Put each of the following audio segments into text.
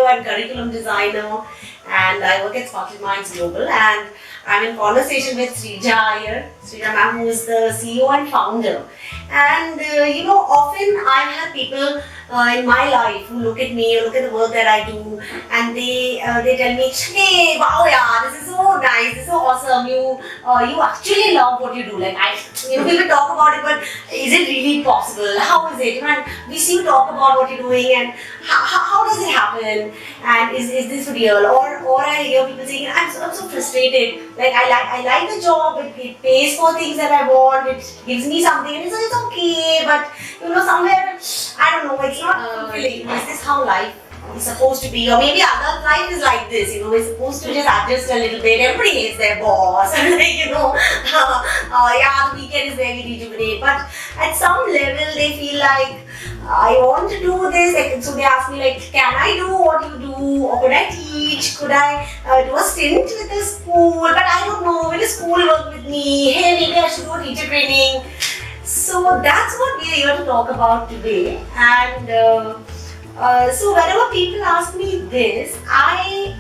CEO and curriculum designer, and I work at Sparkling Mindz Global, and I'm in conversation with Sreeja Iyer, Sreeja ma'am, who is the CEO and founder. And often I've had people in my life who look at me, look at the work that I do, and they tell me, hey, wow, yeah, this is so nice, this is so awesome. You actually love what you do. Like people talk about it, but is it really possible? How is it? And we see you talk about what you're doing, and how does it happen? And is this real? Or I hear people saying, I'm so frustrated. Like I like the job, it pays for things that I want, it gives me something, and it's okay, but somewhere, I don't know, it's not fulfilling. Is this how life is supposed to be? Or maybe other life is like this, we're supposed to just adjust a little bit. Everybody hates their boss, and the weekend is very rejuvenate, but at some level they feel like, I want to do this, so they ask me like, can I do what you do, or could I teach, could I do a stint with the school, but I don't know, will the school work with me, hey, maybe I should do a teacher training. So that's what we are here to talk about today. And so whenever people ask me this, it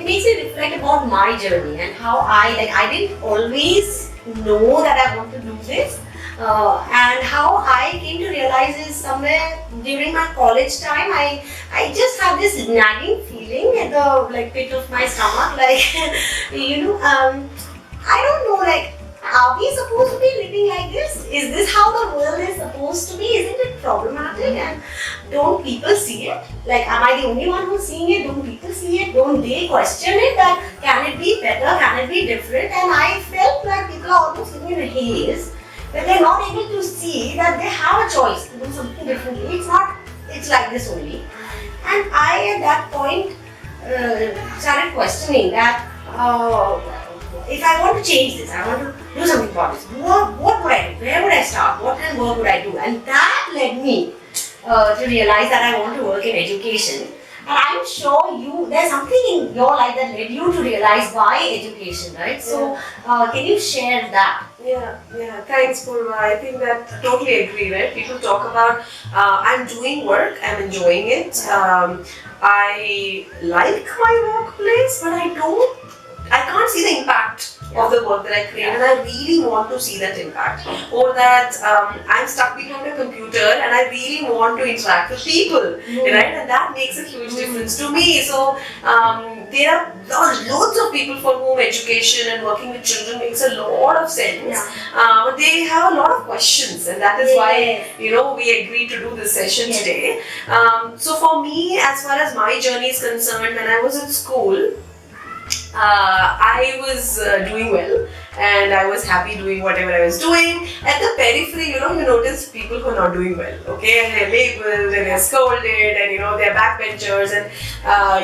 makes me reflect about my journey and how I didn't always know that I want to do this. And how I came to realize is somewhere during my college time, I just had this nagging feeling at the pit of my stomach, I don't know, are we supposed to be living like this? Is this how the world is supposed to be? Isn't it problematic? And don't people see it? Am I the only one who's seeing it? Don't people see it? Don't they question it? That can it be better? Can it be different? And I felt like people are almost living in a haze, that they're not able to see that they have a choice to do something differently. It's like this only. And I, at that point, started questioning that if I want to change this, I want to do something about this, what would I do? Where would I start? What kind of work would I do? And that led me to realize that I want to work in education. And I'm sure there's something in your life that led you to realize why education, right? So, can you share that? Yeah. Thanks, Poorva. I think that I totally agree, right? People talk about, I'm doing work, I'm enjoying it. I like my workplace, but I can't see the impact of the work that I create, and I really want to see that impact. Or that I'm stuck behind a computer and I really want to interact with people, right? And that makes a huge difference to me. So there are loads of people for whom education and working with children makes a lot of sense. But they have a lot of questions, and that is why we agreed to do this session today. So for me, as far as my journey is concerned, when I was in school, I was doing well, and I was happy doing whatever I was doing. At the periphery, you notice people who are not doing well, okay? And they're labeled, and they're scolded, and they're backbenchers, and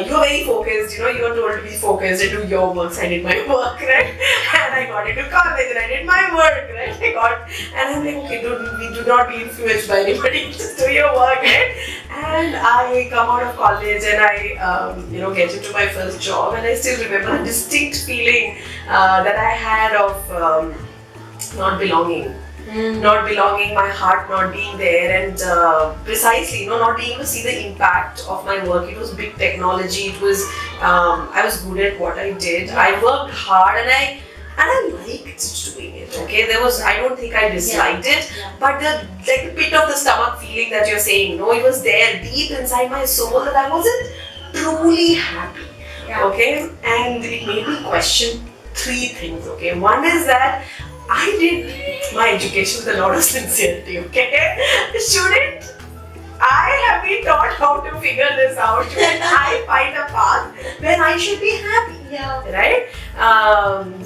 you're very focused, you're told to be focused and do your work. So I did my work, right? And I got into college, and I did my work, right? And I'm like, okay, do not be influenced by anybody, just do your work, right? And I come out of college, and I, get into my first job, and I still remember a distinct feeling that I had of not belonging. Not belonging, my heart not being there, and precisely, not being able to see the impact of my work. It was big technology. It was, I was good at what I did. I worked hard, and I liked doing it. Okay, I don't think I disliked it, but the pit of the stomach feeling that you're saying, it was there deep inside my soul that I wasn't truly happy. Okay, and it made me question three things. Okay, one is that I did my education with a lot of sincerity. Okay, shouldn't I have been taught how to figure this out? Shouldn't I find a path when I should be happy? Right?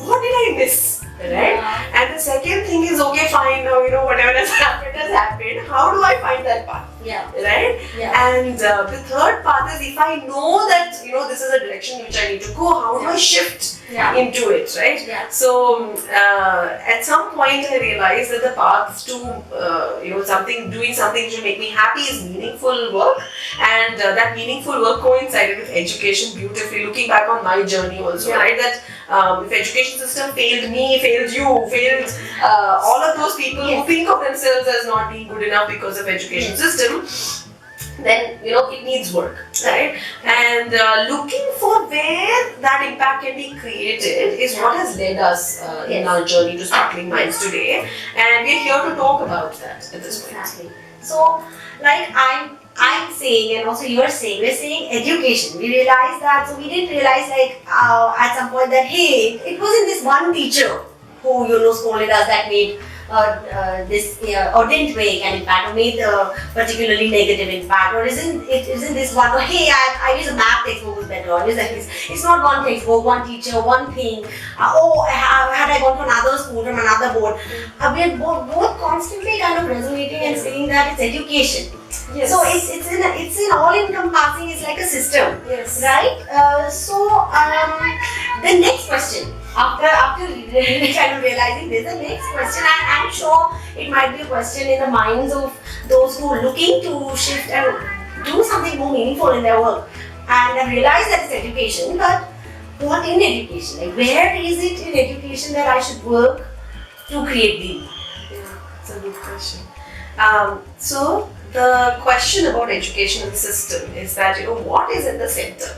What did I miss? Right? And the second thing is, okay, fine, now whatever has happened has happened. How do I find that path? Right? And the third path is, if I know that this is a direction in which I need to go, how do I shift into it, right? So at some point I realized that the path to doing something to make me happy is meaningful work, and that meaningful work coincided with education beautifully. Looking back on my journey also, right? That if education system failed me, failed you, failed all of those people who think of themselves as not being good enough because of education system, then it needs work, right? And looking for where that impact can be created is what has led us in our journey to Sparkling Mindz today, and we're here to talk about that at this point. Exactly. So, like I'm saying, and also you're saying, we're saying education. We realized that, so we didn't realize at some point that hey, it wasn't this one teacher who scolded us that made this or didn't make an impact or made a particularly negative impact, or isn't this one, or hey, I wish a math textbook was better, or it's not one textbook, one teacher, one thing, had I gone to another school from another board. We're both constantly kind of resonating and saying that it's education. Yes. So it's in all encompassing, it's like a system. Yes. Right? The next question, after kind of realizing this, the next question, and I'm sure it might be a question in the minds of those who are looking to shift and do something more meaningful in their work, and have realized that it's education, but what in education? Like, where is it in education that I should work to create the? Yeah, it's a good question. So the question about educational system is that what is at the center,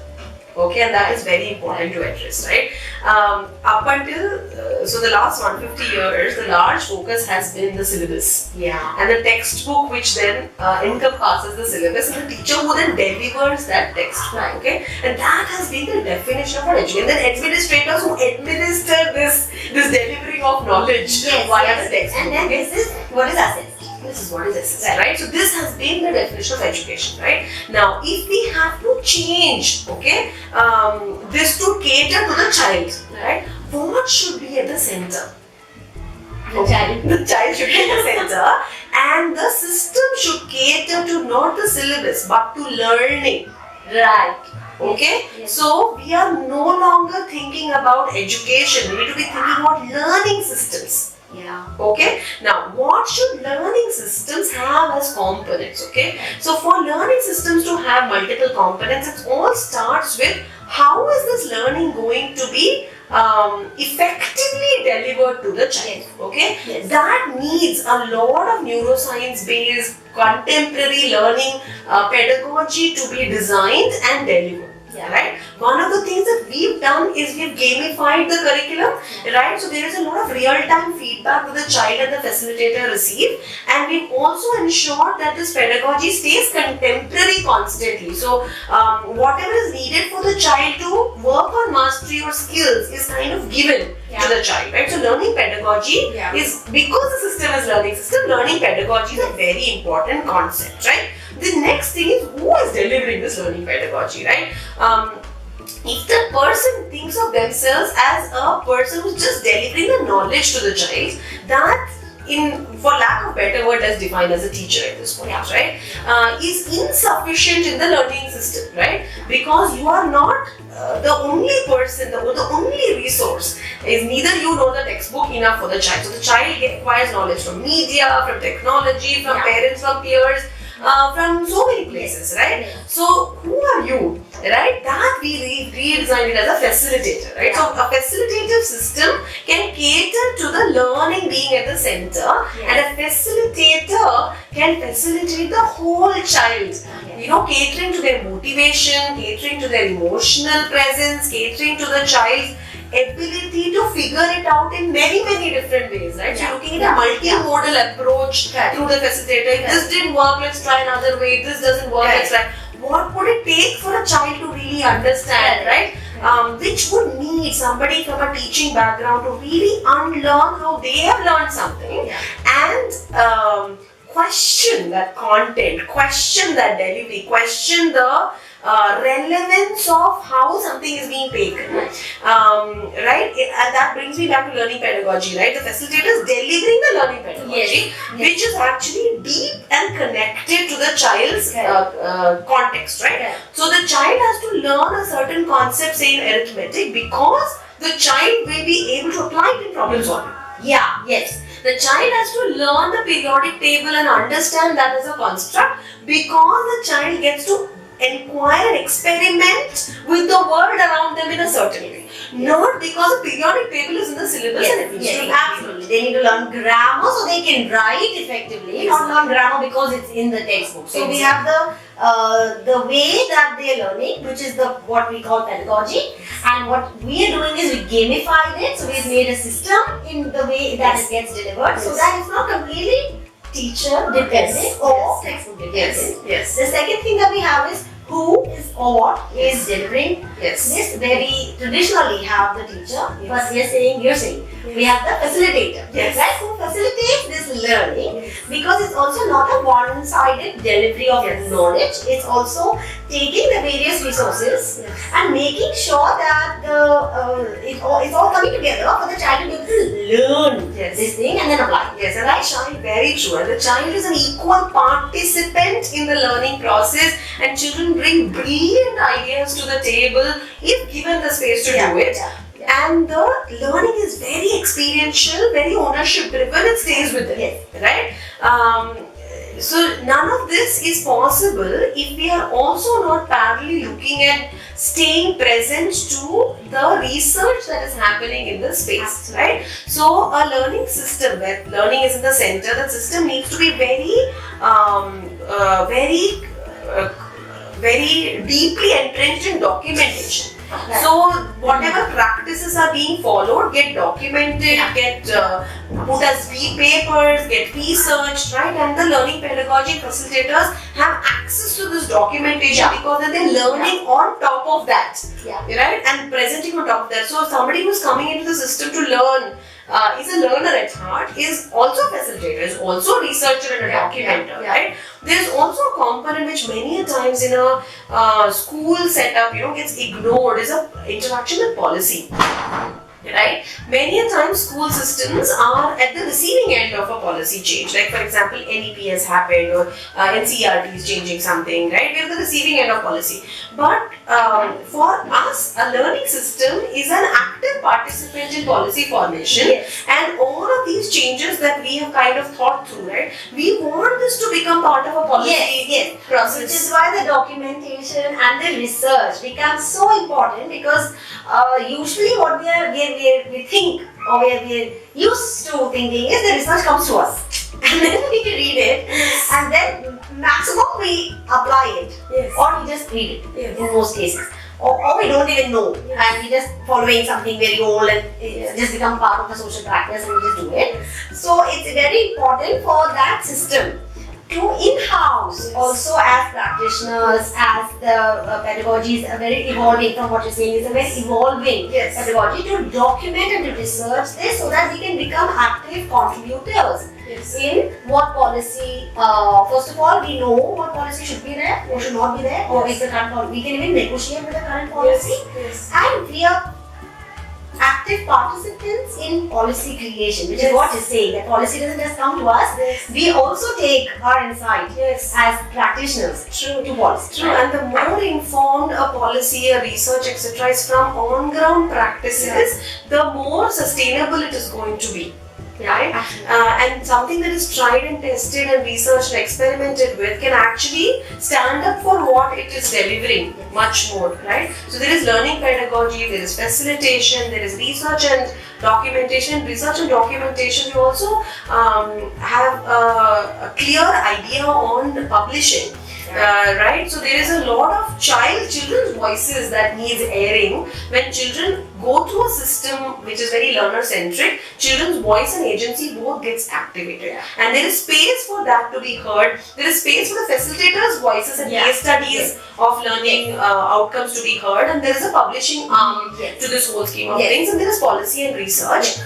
okay, and that is very important to address, right? Up until so the last 150 years, the large focus has been the syllabus, and the textbook, which then encompasses the syllabus, and the teacher who then delivers that textbook, okay, and that has been the definition of education. And then administrators who administer this delivering of knowledge via the textbook. And then this is what is assessed. This is what is assessed, right? So this has been the definition of education, right? Now, if we have to change, okay, this to cater to the child, right? What should be at the center? The child should be at the center, and the system should cater to not the syllabus but to learning, right? Okay, yes. So we are no longer thinking about education. We need to be thinking about learning systems. Yeah. Okay. Now, what should learning systems have as components? Okay. So, for learning systems to have multiple components, it all starts with how is this learning going to be effectively delivered to the child. Okay. Yes. That needs a lot of neuroscience-based contemporary learning pedagogy to be designed and delivered. Yeah. Right. One of the things that we've done is we've gamified the curriculum, right? So there is a lot of real-time feedback that the child and the facilitator receive, and we've also ensured that this pedagogy stays contemporary constantly. So whatever is needed for the child to work on mastery or skills is kind of given to the child, right? So learning pedagogy is, because the system is learning system, learning pedagogy is a very important concept, right? The next thing is, who is delivering this learning pedagogy, right? If the person thinks of themselves as a person who's just delivering the knowledge to the child, that, for lack of better word, is defined as a teacher at this point, right? Is insufficient in the learning system, right? Because you are not the only person, the only resource. Is neither you nor the textbook enough for the child. So the child acquires knowledge from media, from technology, from parents, from peers, from so many places, right? So who are you, right? That we redesigned it as a facilitator, right? So a facilitative system can cater to the learning being at the center, and a facilitator can facilitate the whole child, catering to their motivation, catering to their emotional presence, catering to the child's ability to figure it out in many different ways, right? So you're looking at a multimodal approach through the facilitator. If this didn't work, let's try another way. If this doesn't work, let's try. What would it take for a child to really understand, right? Which would need somebody from a teaching background to really unlearn how they have learned something, and question that content, question that delivery, question the relevance of how something is being taken, right? And that brings me back to learning pedagogy, right? The facilitator is delivering the learning pedagogy, which is actually deep and connected to the child's context, right? So the child has to learn a certain concept, say in arithmetic, because the child will be able to apply it in problem solving. The child has to learn the periodic table and understand that as a construct, because the child gets to inquire and experiment with the world around them in a certain way. Not because a periodic table is in the syllabus and it needs to absolutely. They need to learn grammar so they can write effectively, not learn grammar because it's in the textbook. So we have the the way that they are learning, which is the what we call pedagogy. And what we are doing is we gamified it. So we've made a system in the way that it gets delivered, so that it's not completely teacher dependent or textbook dependent. The second thing that we have is who is or what is delivering this. Very traditionally have the teacher, but you're saying we have the facilitator, right? Who facilitates this learning, because it's also not a one-sided delivery of knowledge. It's also taking the various resources and making sure that it's all coming together for the child to be able to learn this thing and then apply. And I child, very true. And the child is an equal participant in the learning process, and children bring brilliant ideas to the table if given the space to do it. And the learning is very experiential, very ownership driven. It stays with them, right? So none of this is possible if we are also not parallelly looking at staying present to the research that is happening in the space, right? So a learning system where learning is in the center, the system needs to be very deeply entrenched in documentation. So whatever practices are being followed get documented, get put as papers, get researched, right? And the learning pedagogy facilitators have access to this documentation because then they're learning on top of that, right? And presenting on top of that. So somebody who's coming into the system to learn is a learner at heart, is also a facilitator, is also a researcher and a documenter, right? There's also a component which many a times in a school setup, gets ignored, is a interaction with policy. Right? Many a times school systems are at the receiving end of a policy change. Like for example, NEP has happened or NCERT is changing something, right? We're the receiving end of policy. But for us, a learning system is an active participant in policy formation, and all of these changes that we have kind of thought through, right? We want this to become part of a policy process. Which is why the documentation and the research becomes so important, because usually what we think or we're used to thinking is the research comes to us and then we read it and then maximum we apply it or we just read it in most cases, or we don't even know and we just following something very old and it just become part of the social practice and we just do it. So it's very important for that system to in-house also as practitioners, as the pedagogy is very evolving from what you're saying, is a very evolving pedagogy, to document and to research this so that we can become active contributors in what policy, first of all we know what policy should be there, what should not be there, or is the current policy, we can even negotiate with the current policy, and we are active participants in policy creation, which is what is saying that policy doesn't just come to us, we also take our insight as practitioners to policy. And the more informed a policy, a research, etc. is from on-ground practices, the more sustainable it is going to be. Right? And something that is tried and tested and researched and experimented with can actually stand up for what it is delivering much more, right? So there is learning pedagogy, there is facilitation, there is research and documentation. Research and documentation, we also have a clear idea on publishing. Right? So there is a lot of children's voices that needs airing. When children go through a system which is very learner-centric, children's voice and agency both gets activated. And there is space for that to be heard. There is space for the facilitators' voices and case studies of learning outcomes to be heard. And there is a publishing arm to this whole scheme of things. And there is policy and research.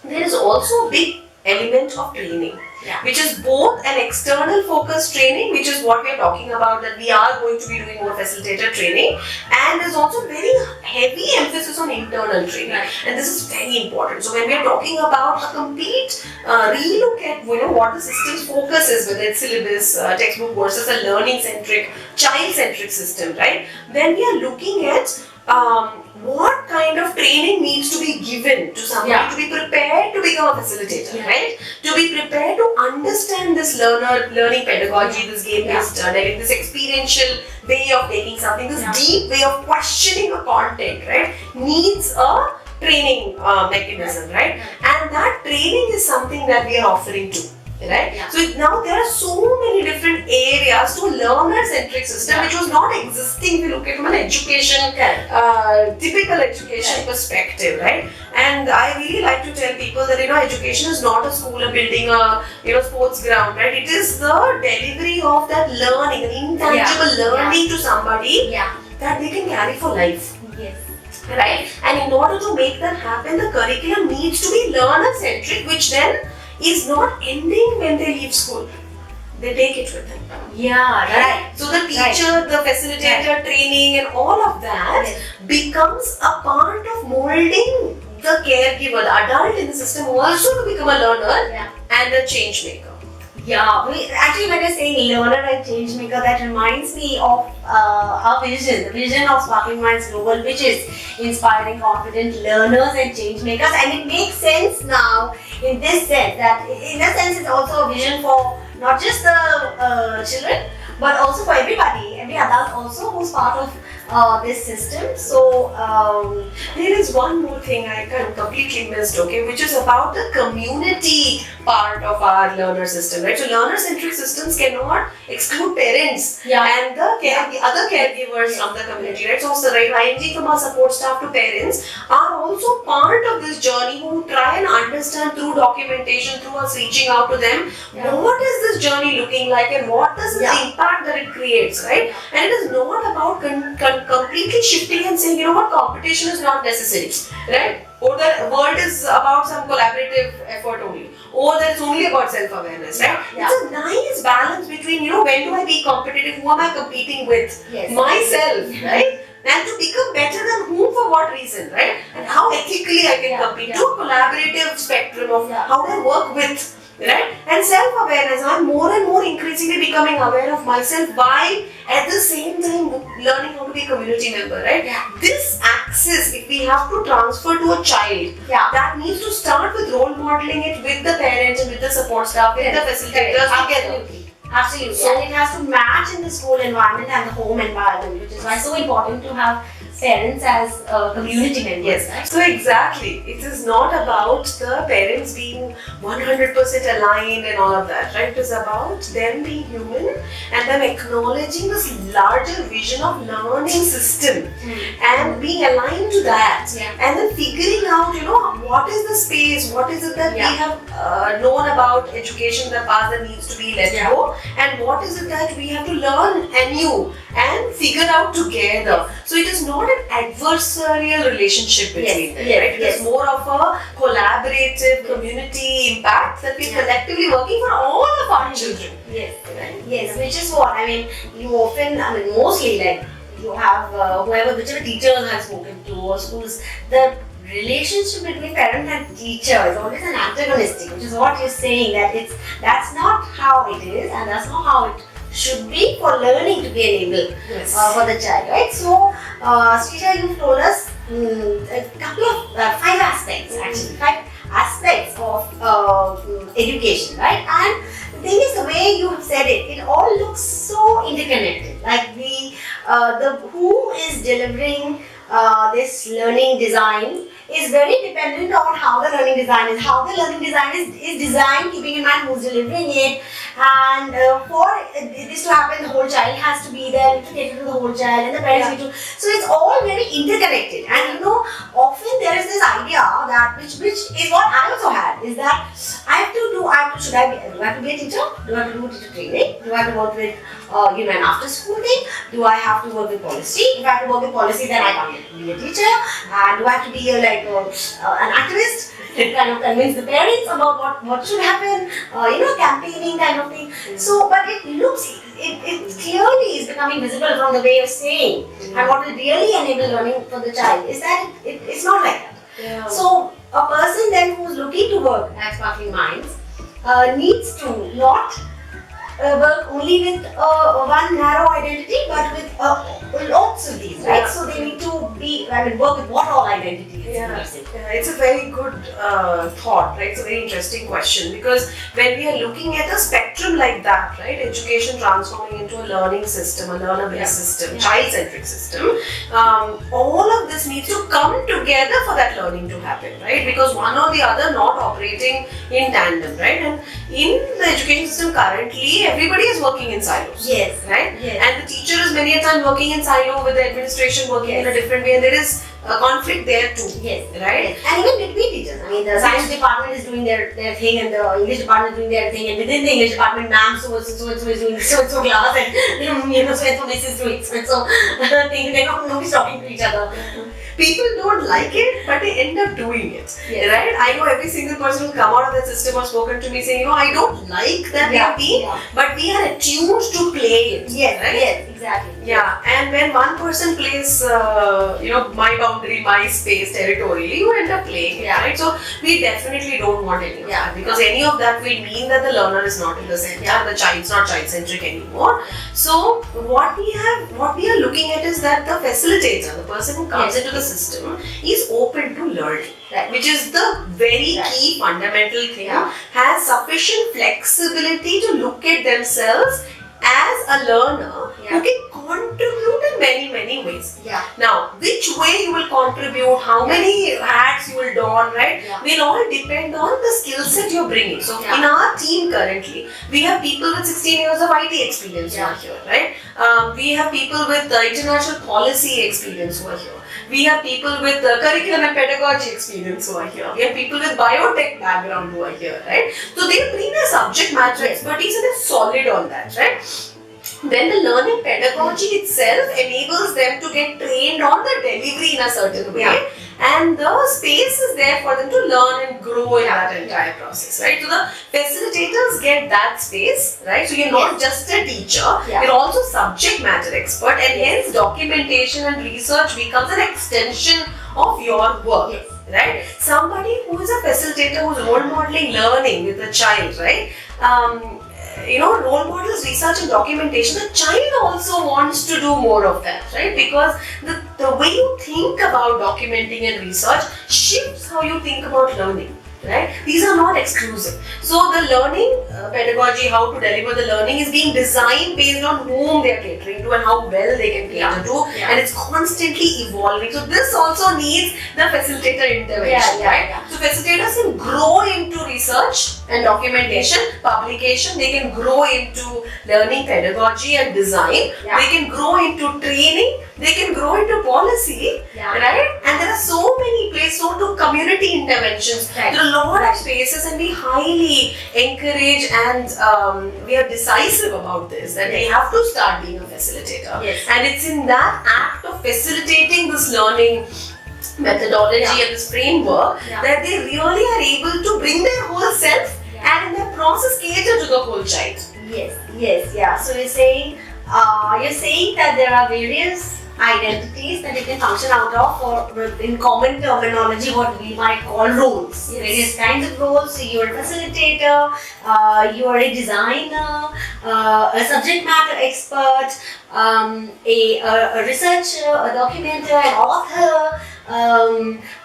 There is also a big element of training. Which is both an external focused training, which is what we are talking about, that we are going to be doing more facilitator training, and there's also very heavy emphasis on internal training, and this is very important. So when we are talking about a complete relook at what the system's focus is, whether it's syllabus, textbook versus a learning centric, child centric system, right? Then we are looking at what kind of training needs to be given to somebody to be prepared to become a facilitator, right? To be prepared to understand this learning pedagogy, this game-based learning, this experiential way of taking something, this deep way of questioning a content, right? Needs a training mechanism, right? And that training is something that we are offering to. right? So now there are so many different areas to a learner-centric system which was not existing if you look at from an education, typical education perspective, right? And I really like to tell people that education is not a school, a building, a sports ground, right? It is the delivery of that learning, an intangible learning to somebody that they can carry for life. Yes. Right? And in order to make that happen, the curriculum needs to be learner-centric, which then is not ending when they leave school. They take it with them. Yeah, right. So the teacher, the facilitator, training and all of that becomes a part of molding the caregiver, the adult in the system also to become a learner and a change maker. Yeah, actually when you're saying learner and change maker, that reminds me of our vision, the vision of Sparkling Mindz Global, which is inspiring confident learners and change makers. And it makes sense now in this sense that in a sense it's also a vision for not just the children but also for everybody, every adult also who's part of this system. So there is one more thing I completely missed, okay, which is about the community part of our learner system, right? So learner-centric systems cannot exclude parents and the other caregivers from the community, right? So ranging from our support staff to parents are also part of this journey who try and understand through documentation, through us reaching out to them, what is this journey looking like and what is the impact that it creates, right? And it is not about completely shifting and saying, competition is not necessary, right? Or the world is about some collaborative effort only. Or that it's only about self-awareness, right? It's a nice balance between, when do I be competitive, who am I competing with? Myself, right? And to become better than whom for what reason, right? And how ethically I can compete. To a collaborative spectrum of how do I work with, right? And self-awareness. I'm more and more increasingly becoming aware of myself while at the same time learning how to be a community member, right? This axis, if we have to transfer to a child, that needs to start with role modeling it with the parents and with the support staff, with the facilitators together. Absolutely. So it has to match in the school environment and the home environment, which is why it's so important to have parents as community members. Right? So exactly, it is not about the parents being 100% aligned and all of that, right? It is about them being human and them acknowledging this larger vision of learning system and being aligned to that, and then figuring out, what is the space, what is it that we have known about education in the past that needs to be let go, and what is it that we have to learn anew and figure out together. So it is not an adversarial relationship between them, right? It is more of a collaborative community impact that we're collectively working for all of our children. Yes, which is what, you often, mostly like you have whichever teachers have spoken to or schools, the relationship between parent and teacher is always an antagonistic, which is what you're saying, that that's not how it is and that's not how it should be for learning to be enabled for the child, right? So, Sreeja, you've told us a couple of 5 aspects, actually, 5 aspects of education, right? And the thing is, the way you have said it all looks so interconnected. Like the who is delivering this learning design is very dependent on how the learning design is. How the learning design is designed, keeping in mind who's delivering it, and for this to happen, the whole child has to be there to cater to the whole child, and the parents need to. So it's all very interconnected, and often there is this idea that which is what I also had, is that do I have to be a teacher? Do I have to do teacher training? Do I have to work with an after school thing? Do I have to work with policy? If I have to work with policy, then I can't be a teacher. And do I have to be an activist to kind of convince the parents about what should happen? Campaigning kind of thing. So, but it clearly is becoming visible from the way of saying, and what will really enable learning for the child is that it's not like that. So, a person then who's looking to work at Sparkling Mindz needs to not work only with one narrow identity, but with lots of these, right? So they need to work with what all identities. Yeah, it's a very good thought, right? It's a very interesting question, because when we are looking at a spectrum like that, right, education transforming into a learning system, a learner-based system, child-centric system, all of this needs to come together for that learning to happen, right? Because one or the other not operating in tandem, right? And in the education system currently, everybody is working in silos, right? And the teacher is many a time working in silo with the administration working in a different way, and there is a conflict there too, right? And even between teachers, I mean, the science department is doing their thing, and the English department is doing their thing, and within the English department, ma'am so is doing so class, and so miss is doing so thing. Nobody's talking to each other. People don't like it, but they end up doing it, right? I know every single person who come out of that system has spoken to me saying, I don't like that way of being, but we are attuned to play it, right? Yes, exactly. Yeah, and when one person plays, my boundary, my space, territorially, you end up playing it, right? So we definitely don't want any of that, because any of that will mean that the learner is not in the center, the child's not child-centric anymore. So what we are looking at is that the facilitator, the person who comes into the system, is open to learning, which is the very key fundamental thing, has sufficient flexibility to look at themselves as a learner who can contribute in many ways. Now, which way you will contribute, how many hats you will don, right, will all depend on the skill set you're bringing. So, in our team currently, we have people with 16 years of IT experience who are here, right? We have people with international policy experience who are here. We have people with curriculum and pedagogy experience who are here. We have people with biotech background who are here, right? So they bring their subject matter expertise and they're solid on that, right? Then the learning pedagogy itself enables them to get trained on the delivery in a certain way, and the space is there for them to learn and grow in that entire process, right? So the facilitators get that space, right? So you're not just a teacher, you're also subject matter expert, and hence documentation and research becomes an extension of your work. Right? Somebody who is a facilitator who's role modeling learning with the child, right? Role models, research and documentation, the child also wants to do more of that, right? Because the way you think about documenting and research shifts how you think about learning, right? These are not exclusive. So the learning pedagogy, how to deliver the learning, is being designed based on whom they are catering to and how well they can cater to, and it's constantly evolving. So this also needs the facilitator intervention, right? So facilitators can grow into research and documentation, publication, they can grow into learning pedagogy and design, they can grow into training, they can grow into policy, right? And there are so many places, so to community interventions, there are a lot of spaces, and we highly encourage and we are decisive about this, that they have to start being a facilitator. And it's in that act of facilitating this learning methodology and this framework that they really are able to bring their whole self and in the process cater to the whole child. So you're saying that there are various identities that you can function out of, or in common terminology what we might call roles. Various kinds of roles. So you're a facilitator, you are a designer, a subject matter expert, a researcher, a documenter, an author,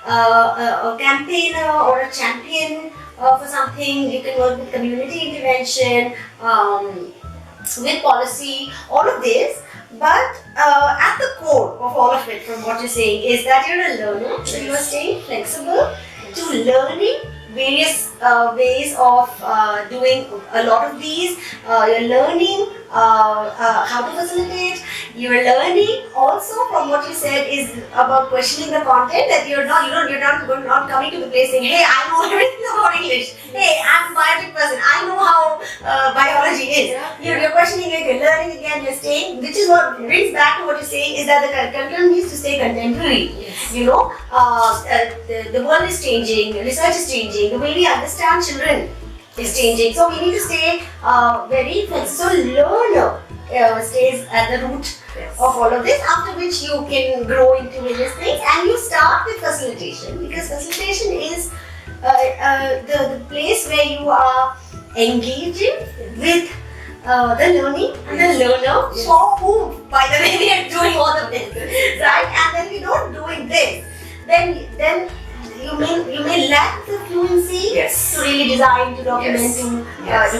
a campaigner or a champion for something. You can work with community intervention, with policy, all of this. But at the core of all of it, from what you're saying, is that you're a learner, so you are staying flexible to learning various ways of doing a lot of these. You're learning how to facilitate. You're learning also, from what you said, is about questioning the content. That you're not coming to the place saying, "Hey, I know everything about English. Hey, I'm a biotech person. I know how biology is." You're questioning it. You're learning again. You're staying, which is what brings back to what you're saying, is that the curriculum needs to stay contemporary. The world is changing. Research is changing. The way we understand children is changing. So we need to stay very flexible. So learner stays at the root of all of this, after which you can grow into various things, and you start with facilitation, because facilitation is the place where you are engaging with the learning and the learner for whom, by the way, we are doing all of this, right? And then we don't doing this, then you may lack the fluency to really design, to document, to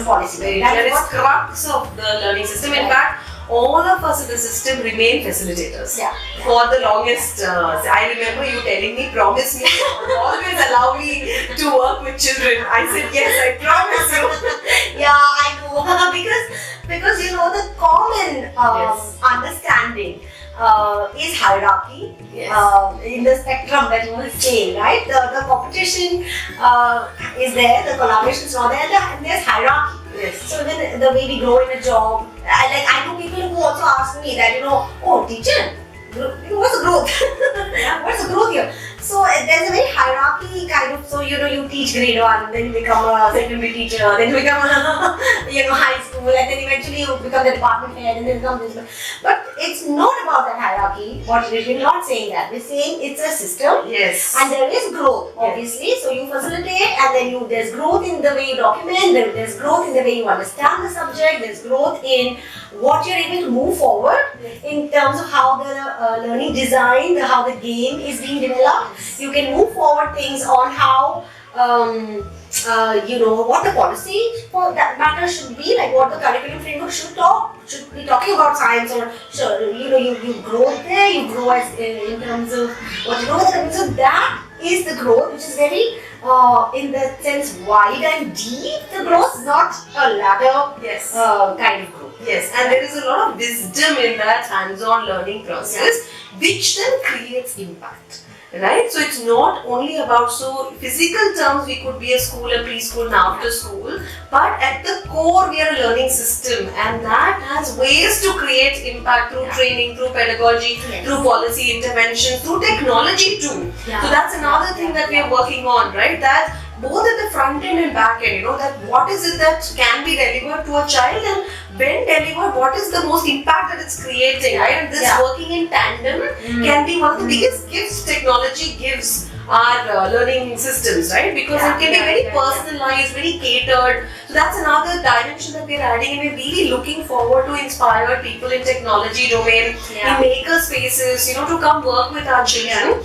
policy. That is crux of the learning system. In fact, all of us in the system remain facilitators. For the longest, I remember you telling me, promise me, always allow me to work with children. I said, yes, I promise you. Yeah, I know. because you know, the common understanding is hierarchy in the spectrum that you were saying, right? The competition is there, the collaboration is not there, and there's hierarchy. So even the way we grow in a job, I know people who also ask me that, oh, teacher, what's the growth? What's the growth here? So there's a very hierarchy kind of, so you teach grade 1, then you become a secondary teacher, then you become a high school, and then eventually you become the department head, and then become this. But it's not about that hierarchy. We're not saying that. We're saying it's a system. And there is growth, obviously. So you facilitate, and then there's growth in the way you document, there's growth in the way you understand the subject, there's growth in what you're able to move forward in terms of how the learning design, how the game is being developed. You can move forward things on how, what the policy for that matter should be, like what the curriculum framework should be talking about science, or you grow there, you grow as in terms of what you know. So that is the growth, which is very, in the sense, wide and deep. The growth is not a ladder kind of growth. And there is a lot of wisdom in that hands-on learning process, which then creates impact. Right? So it's not only about, so physical terms, we could be a school, a preschool, and after school, but at the core we are a learning system, and that has ways to create impact through training, through pedagogy, through policy intervention, through technology too. So that's another thing that we are working on, right? That both at the front end and back end, that what is it that can be delivered to a child, and when delivered, what is the most impact that it's creating, right? And this working in tandem can be one of the biggest gifts technology gives our learning systems, right? Because it can be very personalized, very catered. So that's another dimension that we're adding, and we're really looking forward to inspire people in technology domain, in maker spaces, to come work with our children.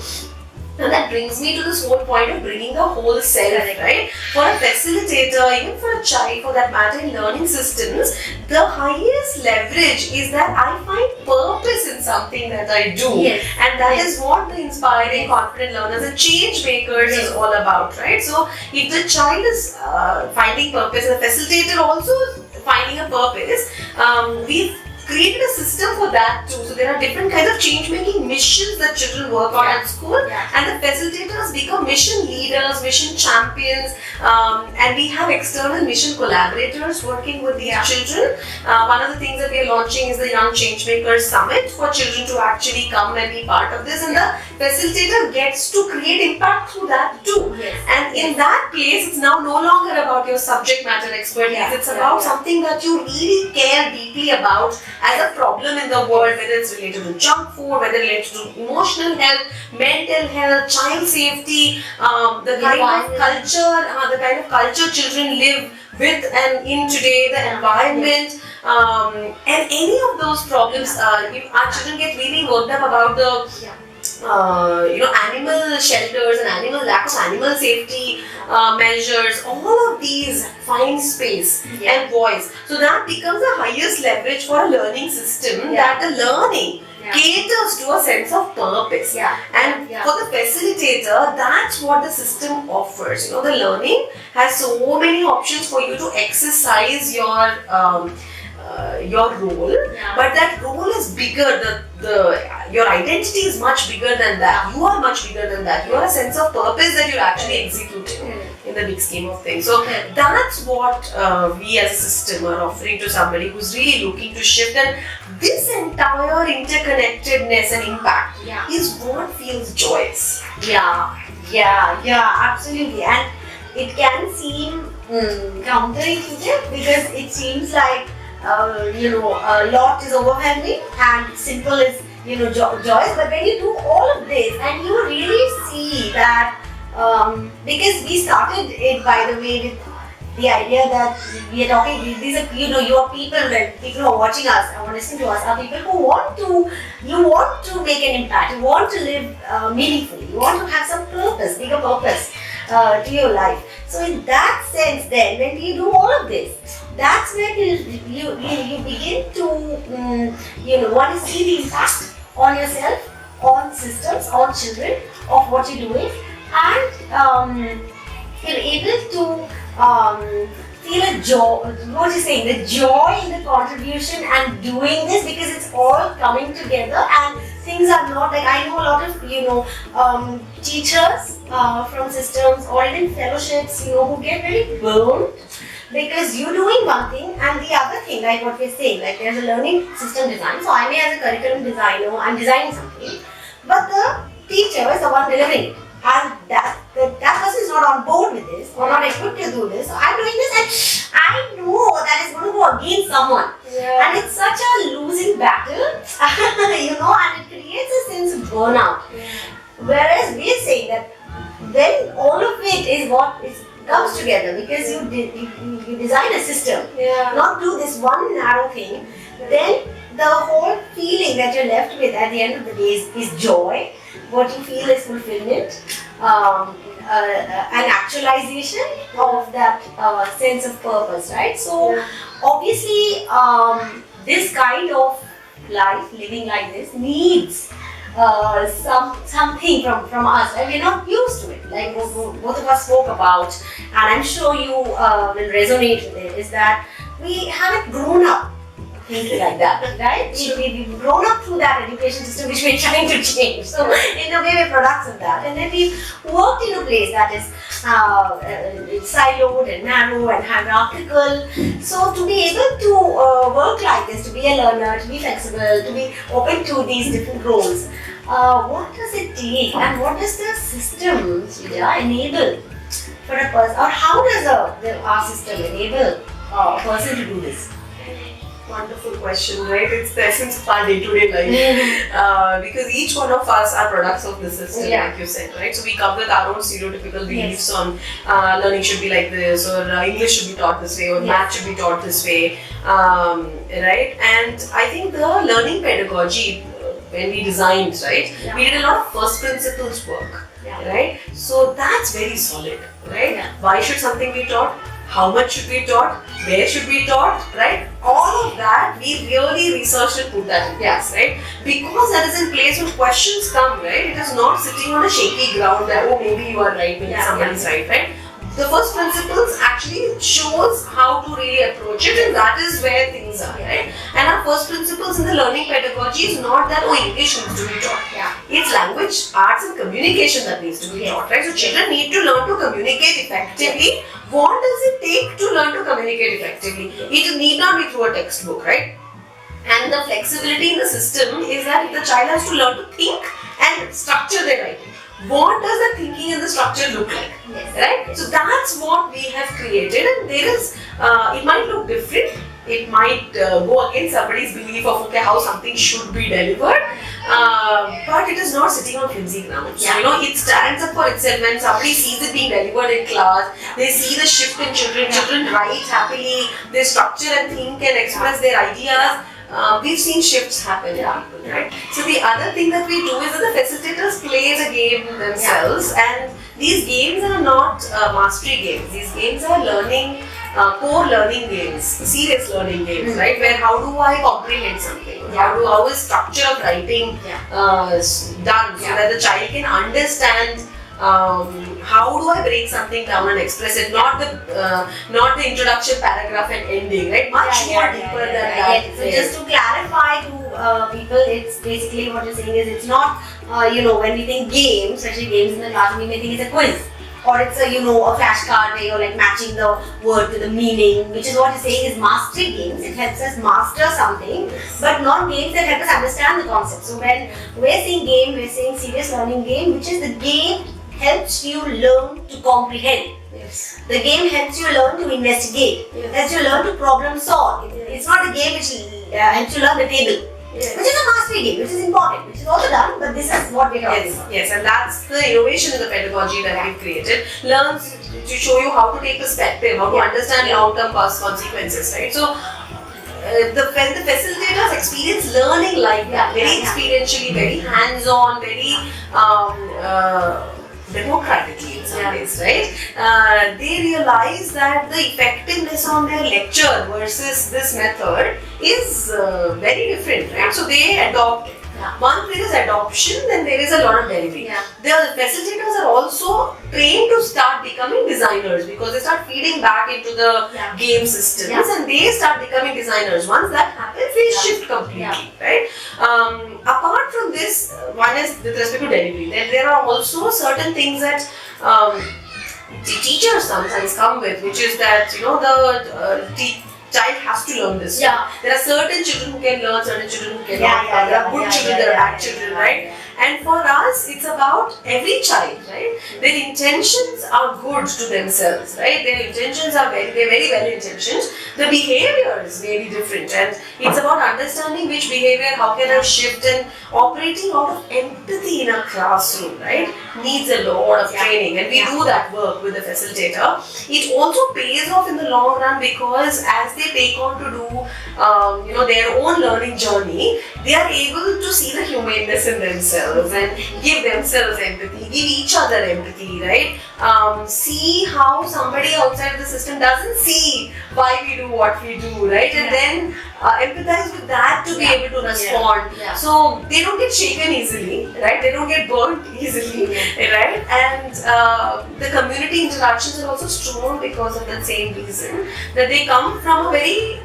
And that brings me to this whole point of bringing the whole self, right? For a facilitator, even for a child for that matter, in learning systems, the highest leverage is that I find purpose in something that I do. And that is what the inspiring, confident learners and change makers is all about, right? So if the child is finding purpose, and the facilitator also is finding a purpose, we've created a system for that too. So there are different kinds of change-making missions that children work on at school, and the facilitators become mission leaders, mission champions, and we have external mission collaborators working with these children. One of the things that we are launching is the Young Changemakers Summit for children to actually come and be part of this, and the facilitator gets to create impact through that too. And in that place, it's now no longer about your subject matter expertise. It's about something that you really care deeply about as a problem in the world, whether it's related to junk food, whether related to emotional health, mental health, child safety, the kind of culture children live with and in today, the environment, and any of those problems. Our children get really worked up about the animal shelters and lack of animal safety measures. All of these find space and voice. So that becomes the highest leverage for a learning system, that the learning caters to a sense of purpose. And for the facilitator, that's what the system offers. The learning has so many options for you to exercise your role, but that role is bigger. Your identity is much bigger than that. You are much bigger than that. You are a sense of purpose that you're actually executing in the big scheme of things. So that's what we as a system are offering to somebody who's really looking to shift. And this entire interconnectedness and impact is what feels joyous. Absolutely. And it can seem counterintuitive, because it seems like a lot is overwhelming and simple is joyous. But when you do all of this and you really see that, because we started it, by the way, with the idea that we are talking, these are, you are people, people who are watching us or listening to us are people who want to make an impact, you want to live meaningfully, you want to have some purpose, bigger purpose to your life. So in that sense then, when you do all of this, that's when you begin to, want to see the impact on yourself, on systems, on children, of what you're doing, and you're able to feel a joy, what you're saying, the joy in the contribution and doing this, because it's all coming together and things are not like, I know a lot of, teachers from systems or even fellowships, who get very burned because you're doing one thing and the other thing, like what we're saying, like there's a learning system design. So I may as a curriculum designer, I'm designing something, but the teacher is the one delivering it. And that person is not on board with this or not equipped to do this. So I'm doing this and I know that is going to go against someone. Yeah. And it's such a losing battle, and it creates a sense of burnout. Yeah. Whereas we're saying that when all of it is what comes together, because you design a system, not do this one narrow thing, then the whole feeling that you're left with at the end of the day is joy. What you feel is fulfillment, an actualization of that sense of purpose, right? So obviously this kind of life, living like this, needs something from us, and we're not used to it. Like both of us spoke about, and I'm sure you will resonate with it, is that we haven't grown up thinking like that, right? We've grown up through that education system which we're trying to change. So in a way we're products of that, and then we've worked in a place that is siloed and narrow and hierarchical. So to be able to work like this, to be a learner, to be flexible, to be open to these different roles, what does it take, and what does the system, Sreeja, enable for a person, or how does our system enable a person to do this? Wonderful question, right? It's the essence of our day-to-day life. Because each one of us are products of the system, like you said, right? So we come with our own stereotypical beliefs on learning should be like this, or English should be taught this way, or math should be taught this way, right? And I think the learning pedagogy, when we designed, right, we did a lot of first principles work, right? So that's very solid, right? Why should something be taught? How much should be taught? Where should be taught? Right? All of that we really researched and put that in place, right? Because that is in place when questions come, right? It is not sitting on a shaky ground that, oh, maybe you are right, maybe somebody's right? The first principles actually shows how to really approach it, and that is where things are, right? And our first principles in the learning pedagogy is not that, oh, English needs to be taught. It's language, arts and communication that needs to be taught, right? So children need to learn to communicate effectively. What does it take to learn to communicate effectively? It need not be through a textbook, right? And the flexibility in the system is that the child has to learn to think and structure their writing. What does the thinking and the structure look like, right? So that's what we have created, and there is, it might look different, it might go against somebody's belief of, okay, how something should be delivered, but it is not sitting on flimsy ground. So, it stands up for itself. When somebody sees it being delivered in class, they see the shift in children write happily, they structure and think and express their ideas. We've seen shifts happen in people, right? So the other thing that we do is that the facilitators play the game themselves, and these games are not mastery games. These games are learning, core learning games, serious learning games, right? Where how do I comprehend something? How is structure of writing done so that the child can understand how do I break something down and express it? Not the introduction paragraph and ending, right? Much more deeper than that. So just to clarify to people, it's basically what you're saying is it's not when we think games, especially games in the classroom, we may think it's a quiz. Or it's a flashcard where you're like matching the word to the meaning, which is what you're saying is mastery games. It helps us master something, but not games that help us understand the concept. So when we're saying game, we're saying serious learning game, which is the game helps you learn to comprehend. The game helps you learn to investigate. Helps you learn to problem solve. It's not a game which helps you learn the table. Which is a mastery game, which is important, which is also done, but this is what we're talking about. Yes, and that's the innovation in the pedagogy that we've created. to show you how to take perspective, how to understand long-term consequences, right? So when the facilitators experience learning like that, very experientially, very hands-on, very democratically in some ways, right? They realize that the effectiveness on their lecture versus this method is very different, right? So they adopt it. Once there is adoption, then there is a lot of delivery. The facilitators are also trained to start becoming designers because they start feeding back into the game systems and they start becoming designers. Once that happens, they shift completely, right? Apart from this, one is with respect to delivery. Then there are also certain things that the teachers sometimes come with, which is that, you know, the child has to learn this. There are certain children who can learn, certain children who cannot. There are good children, there are bad children, right? And for us, it's about every child, right? Their intentions are good to themselves, right? Their intentions are they're very well intentioned. The behaviors may be different, and it's about understanding which behavior, how can I shift, and operating out of empathy in a classroom, right? Needs a lot of training, and we do that work with the facilitator. It also pays off in the long run because as they take on to do, you know, their own learning journey, they are able to see the humaneness in themselves and give themselves empathy, give each other empathy, right? See how somebody outside the system doesn't see why we do what we do, right? And then empathize with that to be able to respond. So they don't get shaken easily, right? They don't get burnt easily, right? And the community interactions are also strong because of that same reason, that they come from a very,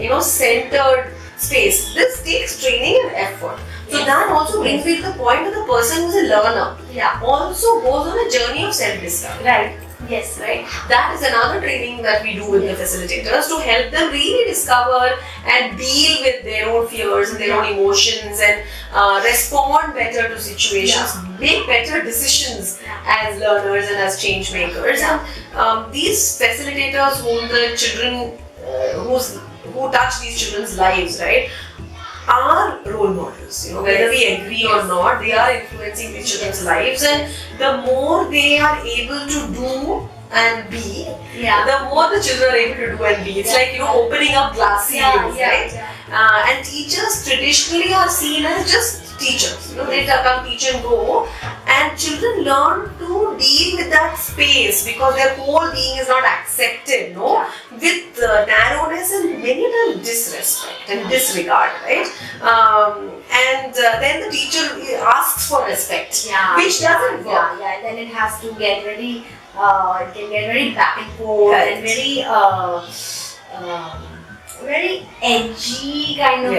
you know, centered space. This takes training and effort. So that also brings me to the point that the person who's a learner also goes on a journey of self-discovery. Right. Yes. Right. That is another training that we do with the facilitators to help them really discover and deal with their own fears and their own emotions and respond better to situations, make better decisions as learners and as change makers. And these facilitators whom the children who touch these children's lives, right, are role models. You know, whether we agree or not, they are influencing these children's lives, and the more they are able to do and be, the more the children are able to do and be. It's like, you know, opening up glass ceilings, right? And teachers traditionally are seen as just teachers. You know, they come teach and go, and children learn to deal with that space because their whole being is not accepted, with narrowness and many times disrespect and disregard, right? And then the teacher asks for respect, which doesn't work. Then it has to get very, it can get very back and forth and very, very edgy kind of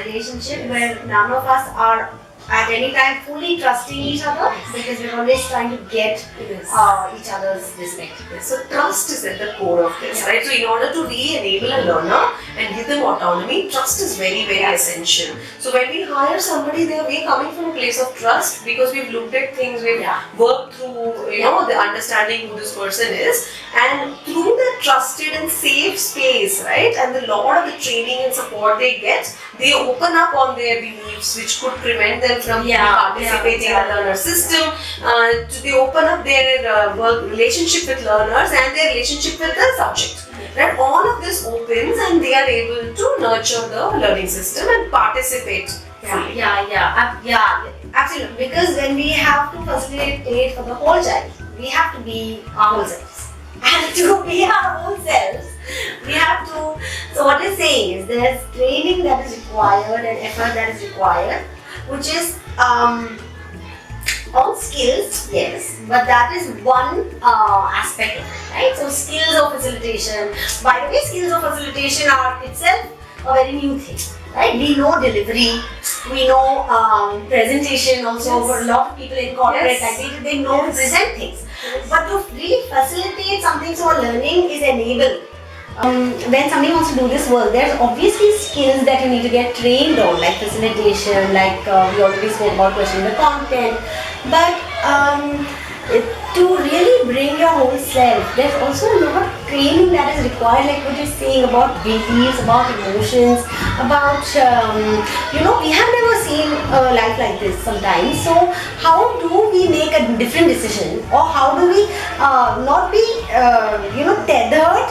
relationship where none of us are at any time fully trusting each other because we're always trying to get each other's respect. So trust is at the core of this, right? So in order to really enable a learner and give them autonomy, trust is very, very essential. So when we hire somebody, we're coming from a place of trust because we've looked at things, we've worked through, you know, the understanding who this person is, and through that trusted and safe space, right? And a lot of the training and support they get, they open up on their beliefs which could prevent them from participating in the learner system. They open up their relationship with learners and their relationship with the subject. Right? All of this opens and they are able to nurture the learning system and participate fully. Absolutely. Because when we have to facilitate for the whole child, we have to be our whole selves. And to be our own selves, we have to. So what you're saying is there's training that is required and effort that is required, which is on skills, yes, but that is one aspect of it, right? So skills of facilitation. By the way, skills of facilitation are itself a very new thing, right? We know delivery, we know presentation also for a lot of people in corporate, like they know to present things. But to really facilitate something so learning is enabled. When somebody wants to do this work, there's obviously skills that you need to get trained on, like facilitation, like we already spoke about questioning the content. But to really bring your whole self. There's also a lot of training that is required, like what you're saying about beliefs, about emotions, about we have never seen a life like this sometimes. So how do we make a different decision, or how do we not be tethered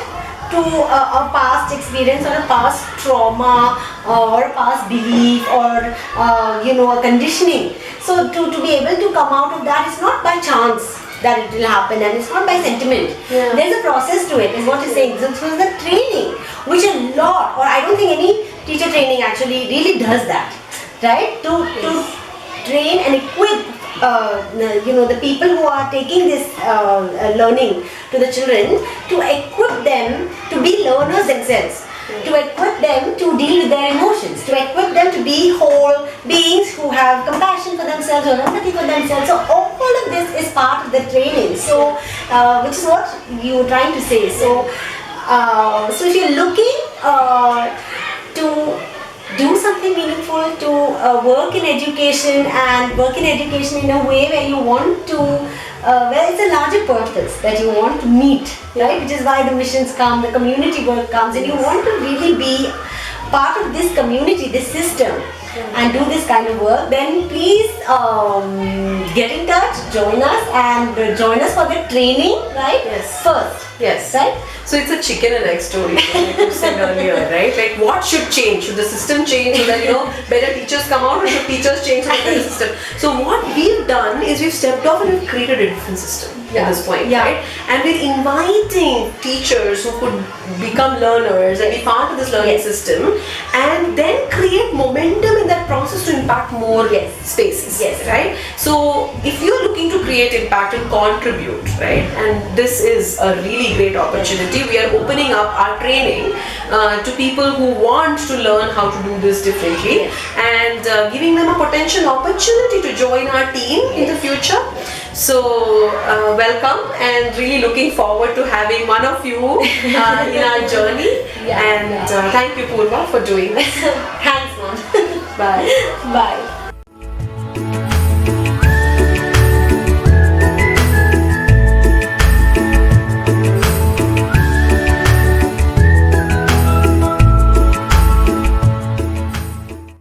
to a past experience or a past trauma or a past belief or a conditioning. So to be able to come out of that, it's not by chance that it will happen, and it's not by sentiment. Yeah. There's a process to it, is what you're saying. So the training, which a lot, or I don't think any teacher training actually really does that, right? To train and equip the people who are taking this learning to the children, to equip them to be learners themselves, to equip them to deal with their emotions, to equip them to be whole beings who have compassion for themselves or empathy for themselves. So all of this is part of the training. So which is what you were trying to say. So so if you're looking to do something meaningful, to work in education, and work in education in a way where you want to, where it's a larger purpose that you want to meet, right? Which is why the missions come, the community work comes, and you want to really be part of this community, this system, and do this kind of work, then please get in touch, join us, and join us for the training, right? Yes. First. Yes. Right? So it's a chicken and egg story, like you said earlier, right? Like what should change? Should the system change so that better teachers come out, or should teachers change so that better system? So what we've done is we've stepped off and we've created a different system at this point, right? And we're inviting teachers who could become learners and be part of this learning system, and then create momentum in that process to impact more spaces, right? So if you're looking to create impact and contribute, right? And this is a really great opportunity. We are opening up our training to people who want to learn how to do this differently, and giving them a potential opportunity to join our team in the future. So welcome, and really looking forward to having one of you in our journey. And thank you, Poorva, for doing this. Thanks, ma'am. Bye. Bye.